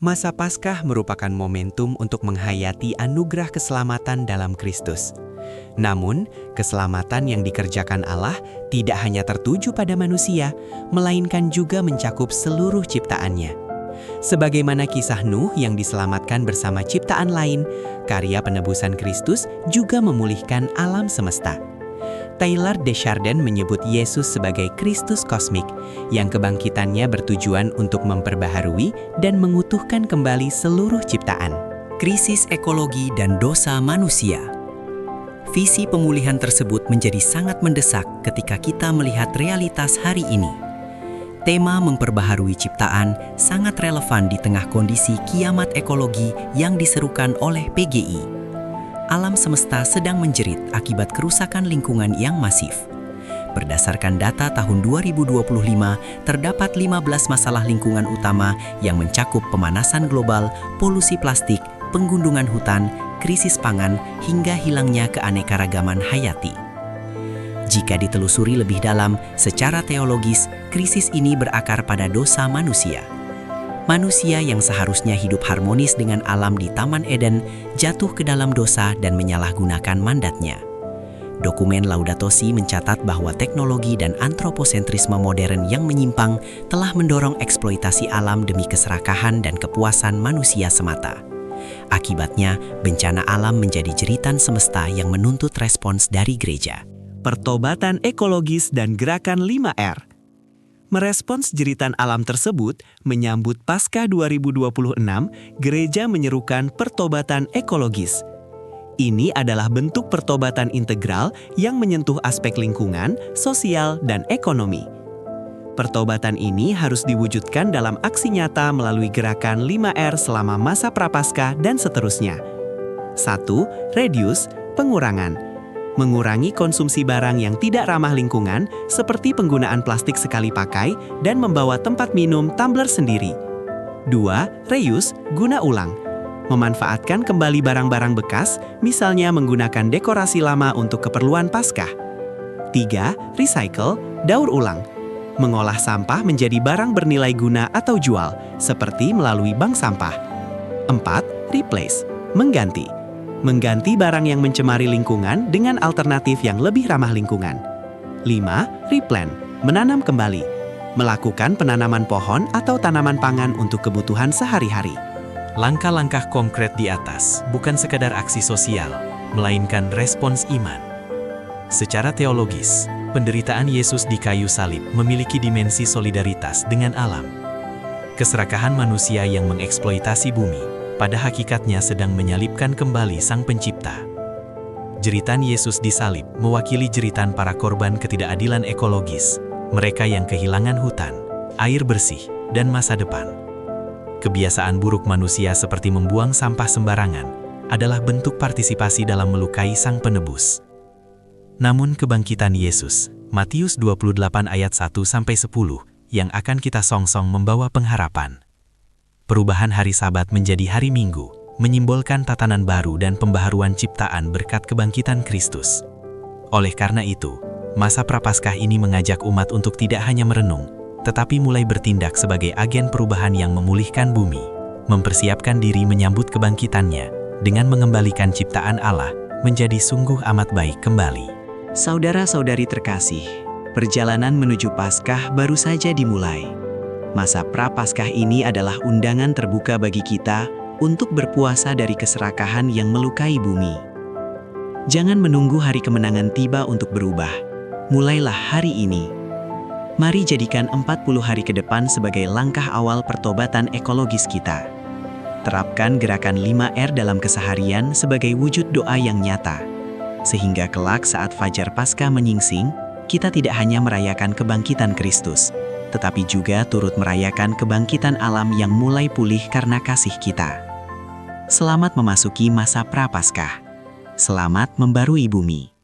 Masa Paskah merupakan momentum untuk menghayati anugerah keselamatan dalam Kristus. Namun, keselamatan yang dikerjakan Allah tidak hanya tertuju pada manusia, melainkan juga mencakup seluruh ciptaannya. Sebagaimana kisah Nuh yang diselamatkan bersama ciptaan lain, karya penebusan Kristus juga memulihkan alam semesta. Taylor Deschardins menyebut Yesus sebagai Kristus kosmik, yang kebangkitannya bertujuan untuk memperbaharui dan mengutuhkan kembali seluruh ciptaan. Krisis ekologi dan dosa manusia. Visi pemulihan tersebut menjadi sangat mendesak ketika kita melihat realitas hari ini. Tema memperbaharui ciptaan sangat relevan di tengah kondisi kiamat ekologi yang diserukan oleh PGI. Alam semesta sedang menjerit akibat kerusakan lingkungan yang masif. Berdasarkan data tahun 2025, terdapat 15 masalah lingkungan utama yang mencakup pemanasan global, polusi plastik, penggundungan hutan, krisis pangan, hingga hilangnya keanekaragaman hayati. Jika ditelusuri lebih dalam, secara teologis, krisis ini berakar pada dosa manusia. Manusia yang seharusnya hidup harmonis dengan alam di Taman Eden jatuh ke dalam dosa dan menyalahgunakan mandatnya. Dokumen Laudato Si mencatat bahwa teknologi dan antroposentrisme modern yang menyimpang telah mendorong eksploitasi alam demi keserakahan dan kepuasan manusia semata. Akibatnya, bencana alam menjadi jeritan semesta yang menuntut respons dari gereja. Pertobatan ekologis dan gerakan 5R. Merespons jeritan alam tersebut, menyambut Paskah 2026, gereja menyerukan pertobatan ekologis. Ini adalah bentuk pertobatan integral yang menyentuh aspek lingkungan, sosial, dan ekonomi. Pertobatan ini harus diwujudkan dalam aksi nyata melalui gerakan 5R selama masa Prapaskah dan seterusnya. 1. Reduce, pengurangan. Mengurangi konsumsi barang yang tidak ramah lingkungan seperti penggunaan plastik sekali pakai dan membawa tempat minum tumbler sendiri. 2. Reuse, guna ulang. Memanfaatkan kembali barang-barang bekas, misalnya menggunakan dekorasi lama untuk keperluan Paskah. 3. Recycle, daur ulang. Mengolah sampah menjadi barang bernilai guna atau jual, seperti melalui bank sampah. 4. Replace, mengganti. Mengganti barang yang mencemari lingkungan dengan alternatif yang lebih ramah lingkungan. 5. Replant, menanam kembali. Melakukan penanaman pohon atau tanaman pangan untuk kebutuhan sehari-hari. Langkah-langkah konkret di atas bukan sekadar aksi sosial, melainkan respons iman. Secara teologis, penderitaan Yesus di kayu salib memiliki dimensi solidaritas dengan alam. Keserakahan manusia yang mengeksploitasi bumi pada hakikatnya sedang menyalibkan kembali Sang Pencipta. Jeritan Yesus di salib mewakili jeritan para korban ketidakadilan ekologis, mereka yang kehilangan hutan, air bersih, dan masa depan. Kebiasaan buruk manusia seperti membuang sampah sembarangan adalah bentuk partisipasi dalam melukai Sang Penebus. Namun kebangkitan Yesus, Matius 28 ayat 1-10, yang akan kita songsong membawa pengharapan. Perubahan hari Sabat menjadi hari Minggu, menyimbolkan tatanan baru dan pembaharuan ciptaan berkat kebangkitan Kristus. Oleh karena itu, masa Prapaskah ini mengajak umat untuk tidak hanya merenung, tetapi mulai bertindak sebagai agen perubahan yang memulihkan bumi, mempersiapkan diri menyambut kebangkitannya, dengan mengembalikan ciptaan Allah menjadi sungguh amat baik kembali. Saudara-saudari terkasih, perjalanan menuju Paskah baru saja dimulai. Masa Prapaskah ini adalah undangan terbuka bagi kita untuk berpuasa dari keserakahan yang melukai bumi. Jangan menunggu hari kemenangan tiba untuk berubah. Mulailah hari ini. Mari jadikan 40 hari ke depan sebagai langkah awal pertobatan ekologis kita. Terapkan gerakan 5R dalam keseharian sebagai wujud doa yang nyata. Sehingga kelak saat Fajar Paskah menyingsing, kita tidak hanya merayakan kebangkitan Kristus, tetapi juga turut merayakan kebangkitan alam yang mulai pulih karena kasih kita. Selamat memasuki masa Prapaskah. Selamat membarui bumi.